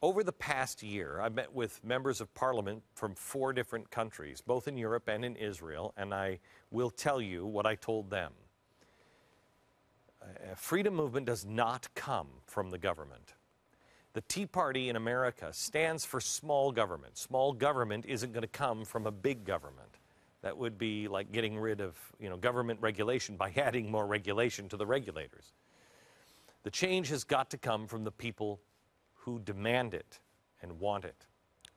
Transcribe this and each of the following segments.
Over the past year, I met with members of parliament from 4 different countries, both in Europe and in Israel, and I will tell you what I told them. Freedom movement does not come from the government. The Tea Party in America stands for small government. Small government isn't going to come from a big government. That would be like getting rid of, government regulation by adding more regulation to the regulators. The change has got to come from the people who demand it and want it.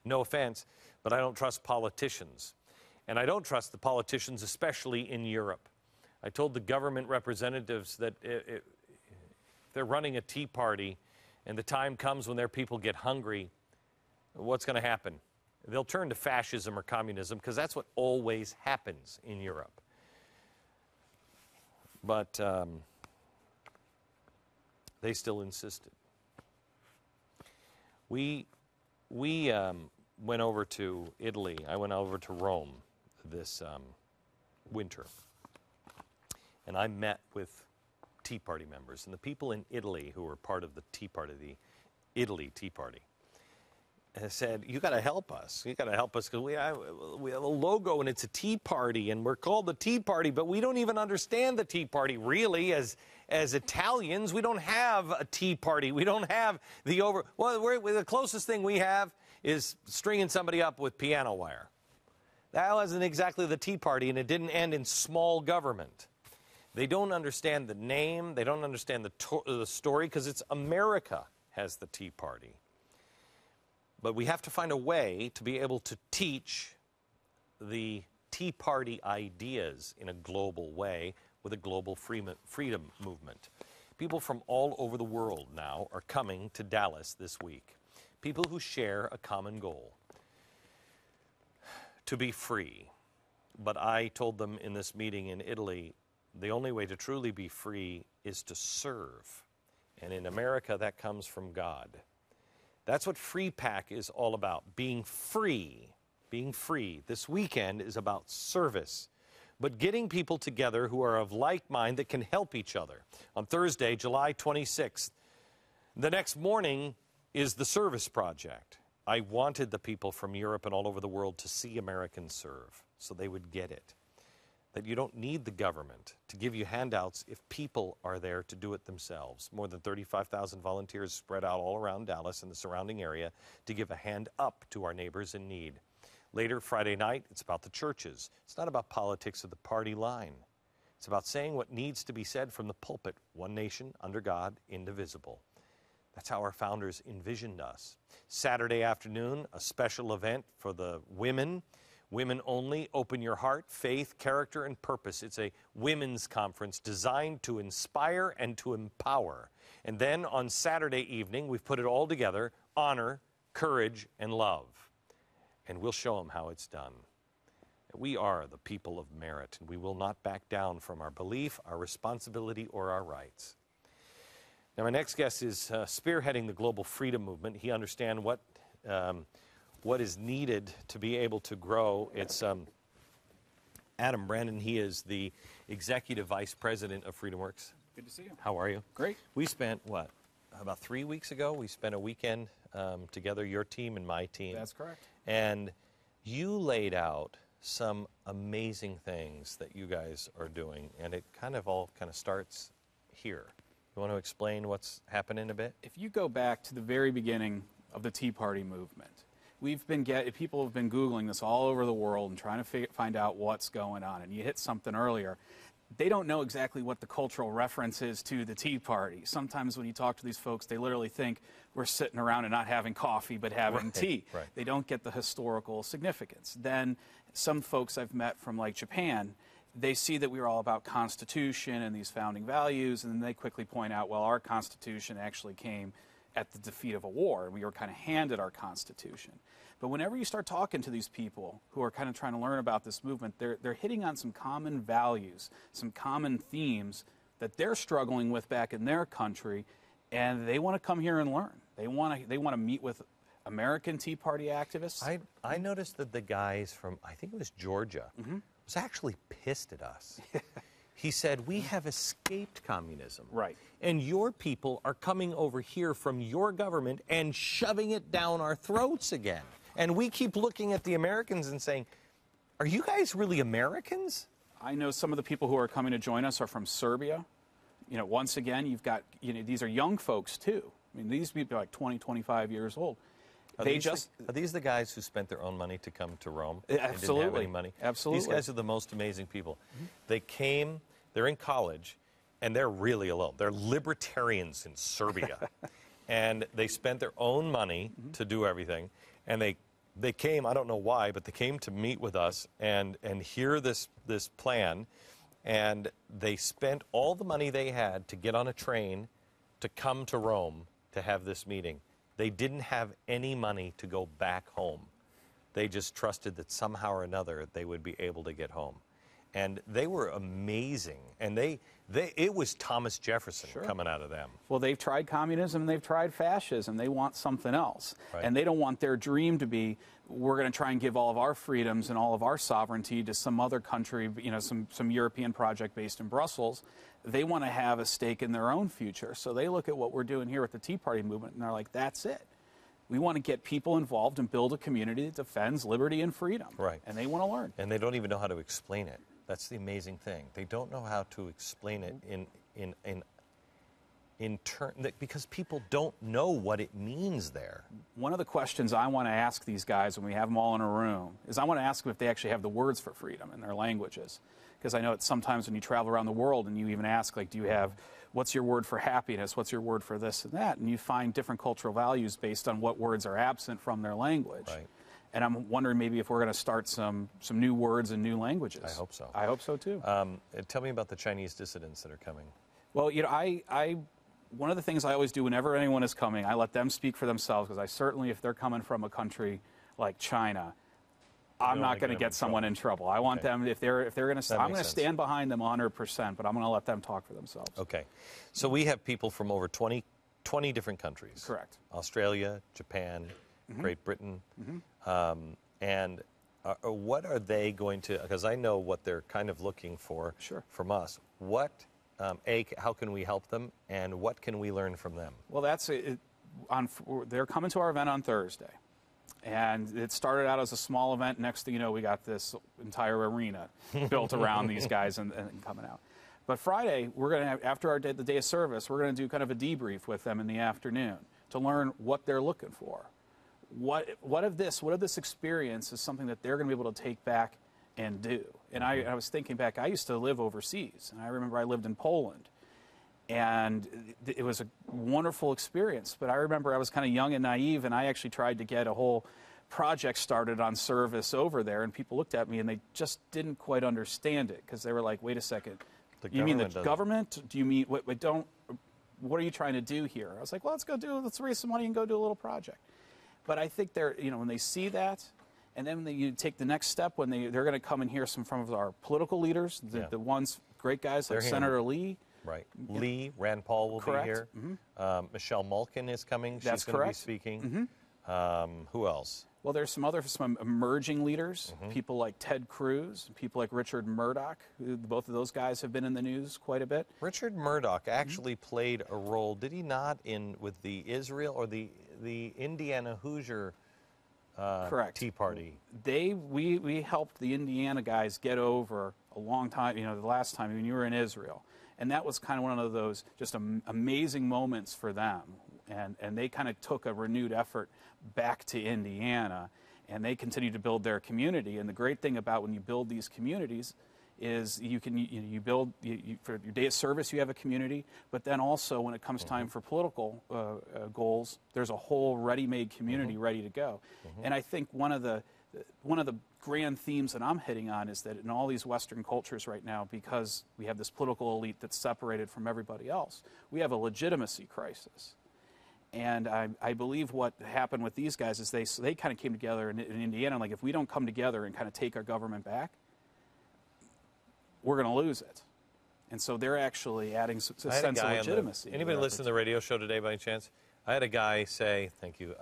No offense, but I don't trust politicians. And I don't trust the politicians, especially in Europe. I told the government representatives that if they're running a Tea Party and the time comes when their people get hungry, what's going to happen? They'll turn to fascism or communism, because that's what always happens in Europe. But they still insisted. We went over to Italy. I went over to Rome this winter. And I met with Tea Party members. And the people in Italy who were part of the Tea Party, the Italy Tea Party, said, you got to help us. You got to help us, because we have a logo and it's a Tea Party and we're called the Tea Party, but we don't even understand the Tea Party really. As Italians, we don't have a Tea Party. We don't have the closest thing we have is stringing somebody up with piano wire. That wasn't exactly the Tea Party, and it didn't end in small government. They don't understand the name. They don't understand the story, because it's America has the Tea Party. But we have to find a way to be able to teach the Tea Party ideas in a global way with a global freedom movement. People from all over the world now are coming to Dallas this week. People who share a common goal: to be free. But I told them in this meeting in Italy, the only way to truly be free is to serve. And in America, that comes from God. That's what Free Pack is all about, being free. Being free. This weekend is about service, but getting people together who are of like mind that can help each other. On Thursday, July 26th, the next morning is the Service Project. I wanted the people from Europe and all over the world to see Americans serve, so they would get it. That you don't need the government to give you handouts if people are there to do it themselves. More than 35,000 volunteers spread out all around Dallas and the surrounding area to give a hand up to our neighbors in need. Later Friday night, it's about the churches. It's not about politics of the party line. It's about saying what needs to be said from the pulpit: one nation, under God, indivisible. That's how our founders envisioned us. Saturday afternoon, a special event for the women. Women only. Open your heart, faith, character, and purpose. It's a women's conference designed to inspire and to empower. And then on Saturday evening, we've put it all together: honor, courage, and love. And we'll show them how it's done. We are the people of merit, and we will not back down from our belief, our responsibility, or our rights. Now, my next guest is spearheading the global freedom movement. He understands what is needed to be able to grow. It's Adam Brandon. He is the Executive Vice President of FreedomWorks. Good to see you. How are you? Great. We spent, about 3 weeks ago, we spent a weekend together, your team and my team. That's correct. And you laid out some amazing things that you guys are doing, and it all starts here. You want to explain what's happening a bit? If you go back to the very beginning of the Tea Party movement, people have been Googling this all over the world and trying to find out what's going on. And you hit something earlier. They don't know exactly what the cultural reference is to the Tea Party. Sometimes when you talk to these folks, they literally think we're sitting around and not having coffee but having tea. Right. They don't get the historical significance. Then some folks I've met from like Japan, they see that we were all about Constitution and these founding values, and then they quickly point out, well, our Constitution actually came at the defeat of a war, and we were kind of handed our Constitution. But whenever you start talking to these people who are kind of trying to learn about this movement, they're hitting on some common values, some common themes that they're struggling with back in their country, and they want to come here and learn. They want to meet with American Tea Party activists. I noticed that the guys from, I think it was Georgia, was actually pissed at us. He said, we have escaped communism. Right. And your people are coming over here from your government and shoving it down our throats again. And we keep looking at the Americans and saying, are you guys really Americans? I know some of the people who are coming to join us are from Serbia. You know, once again, you've got, you know, these are young folks too. I mean, these people are like 20, 25 years old. Are these the guys who spent their own money to come to Rome? Absolutely. And didn't have any money? Absolutely. These guys are the most amazing people. They came, they're in college, and they're really alone. They're libertarians in Serbia. And they spent their own money to do everything. And they came, I don't know why, but they came to meet with us and hear this plan. And they spent all the money they had to get on a train to come to Rome to have this meeting. They didn't have any money to go back home. They just trusted that somehow or another they would be able to get home. And they were amazing. And it was Thomas Jefferson coming out of them. Well, they've tried communism, they've tried fascism. They want something else. Right. And they don't want their dream to be, we're going to try and give all of our freedoms and all of our sovereignty to some other country, you know, some European project based in Brussels. They want to have a stake in their own future. So they look at what we're doing here with the Tea Party movement, and they're like, that's it. We want to get people involved and build a community that defends liberty and freedom. Right. And they want to learn. And they don't even know how to explain it. That's the amazing thing. They don't know how to explain it because people don't know what it means there. One of the questions I want to ask these guys when we have them all in a room is I want to ask them if they actually have the words for freedom in their languages. Because I know it's sometimes when you travel around the world and you even ask, like, do you have, what's your word for happiness? What's your word for this and that? And you find different cultural values based on what words are absent from their language. Right. And I'm wondering maybe if we're going to start some new words and new languages. I hope so. I hope so, too. Tell me about the Chinese dissidents that are coming. Well, you know, one of the things I always do whenever anyone is coming, I let them speak for themselves, because I certainly, if they're coming from a country like China, I'm not going to get someone in trouble. I want them, if they're going to, I'm going to stand behind them 100%, but I'm going to let them talk for themselves. Okay. So we have people from over 20 different countries. Correct. Australia, Japan, Great Britain. And what are they going to, because I know what they're kind of looking for from us. What, how can we help them, and what can we learn from them? Well, they're coming to our event on Thursday. And it started out as a small event. Next thing you know, we got this entire arena built around these guys and coming out. But Friday, we're going to have, after the day of service, we're going to do kind of a debrief with them in the afternoon to learn what they're looking for. What of this experience is something that they're going to be able to take back and do. And I was thinking back, I used to live overseas, and I remember I lived in Poland. And it was a wonderful experience. But I remember I was kind of young and naive, and I actually tried to get a whole project started on service over there. And people looked at me, and they just didn't quite understand it, because they were like, wait a second. You mean the government? Do you mean, what are you trying to do here? I was like, well, let's raise some money and go do a little project. But I think when they see that, and then you take the next step when they're going to come and hear some from our political leaders, the ones, great guys like Senator Lee. Right. Lee, Rand Paul will be here. Michelle Malkin is coming. She's going to be speaking. Who else? Well, there's some emerging leaders, people like Ted Cruz, people like Richard Murdoch. Both of those guys have been in the news quite a bit. Richard Murdoch actually played a role, did he not, with the Israel or the Indiana Hoosier Tea Party? We helped the Indiana guys get over a long time, the last time when you were in Israel. And that was kind of one of those just amazing moments for them. And they kind of took a renewed effort back to Indiana, and they continue to build their community. And the great thing about when you build these communities is you build, for your day of service, you have a community, but then also when it comes time for political goals, there's a whole ready-made community ready to go. And I think one of the grand themes that I'm hitting on is that in all these Western cultures right now, because we have this political elite that's separated from everybody else, we have a legitimacy crisis. And I believe what happened with these guys is they kind of came together in Indiana, like, if we don't come together and kind of take our government back, we're going to lose it. And so they're actually adding a sense of legitimacy. Anybody listen to the radio show today by any chance? I had a guy say, thank you,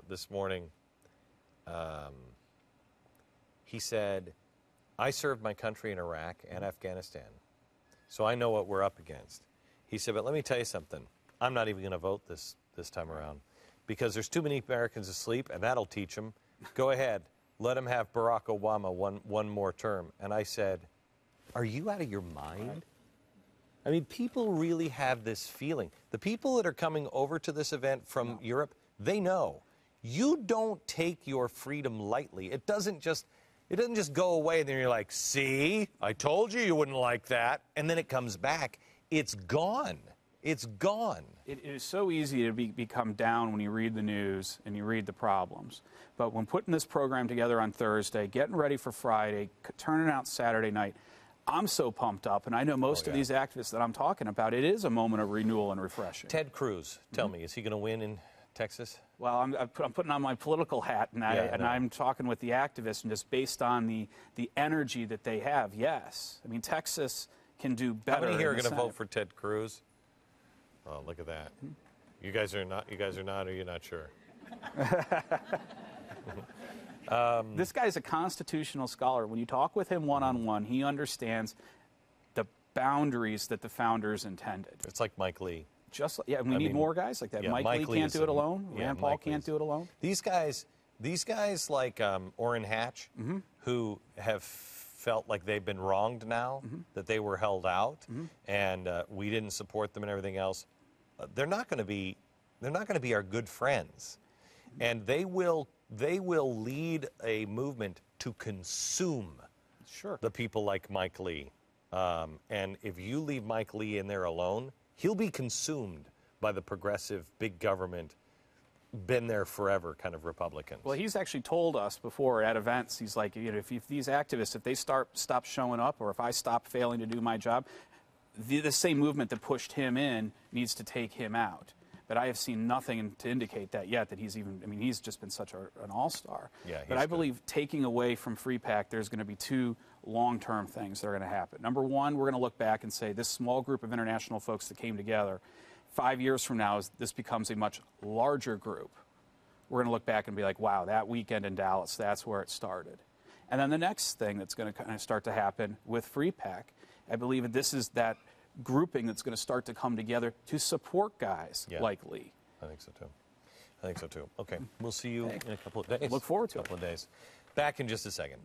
this morning, he said, I served my country in Iraq and Afghanistan, so I know what we're up against. He said, but let me tell you something. I'm not even going to vote this time around because there's too many Americans asleep, and that'll teach them. Go ahead. Let him have Barack Obama one more term. And I said, are you out of your mind? I mean, people really have this feeling. The people that are coming over to this event from Europe, they know. You don't take your freedom lightly. It doesn't just go away and then you're like, see, I told you wouldn't like that. And then it comes back. It's gone. It's gone. It is so easy to become down when you read the news and you read the problems. But when putting this program together on Thursday, getting ready for Friday, turning out Saturday night, I'm so pumped up. And I know most of these activists that I'm talking about, it is a moment of renewal and refreshing. Ted Cruz, tell me, is he going to win in Texas? Well, I'm putting on my political hat, and, I'm talking with the activists, and just based on the energy that they have, yes. I mean, Texas can do better. How many here are going to vote for Ted Cruz? Oh, look at that. You guys are not, or you're not sure? This guy's a constitutional scholar. When you talk with him one-on-one, he understands the boundaries that the founders intended. It's like Mike Lee. We need more guys like that. Mike Lee can't do it alone. Rand Paul can't do it alone. These guys like Orrin Hatch, who have felt like they've been wronged now, that they were held out, and we didn't support them and everything else. They're not going to be our good friends, and they will lead a movement to consume the people like Mike Lee. And if you leave Mike Lee in there alone, he'll be consumed by the progressive, big government, been there forever kind of Republicans. Well, he's actually told us before at events, he's like, if these activists, if they stop showing up, or if I stop failing to do my job, the same movement that pushed him in needs to take him out. But I have seen nothing to indicate that yet, that he's just been such an all-star. Yeah, but I believe taking away from Free Pack, there's going to be two long-term things that are going to happen. Number one, we're going to look back and say this small group of international folks that came together, 5 years from now, this becomes a much larger group. We're going to look back and be like, wow, that weekend in Dallas, that's where it started. And then the next thing that's going to kind of start to happen with Free Pack, I believe that this is that grouping that's going to start to come together to support guys like Lee. I think so too. Okay, we'll see you in a couple of days. Look forward to it. A couple of days. Back in just a second.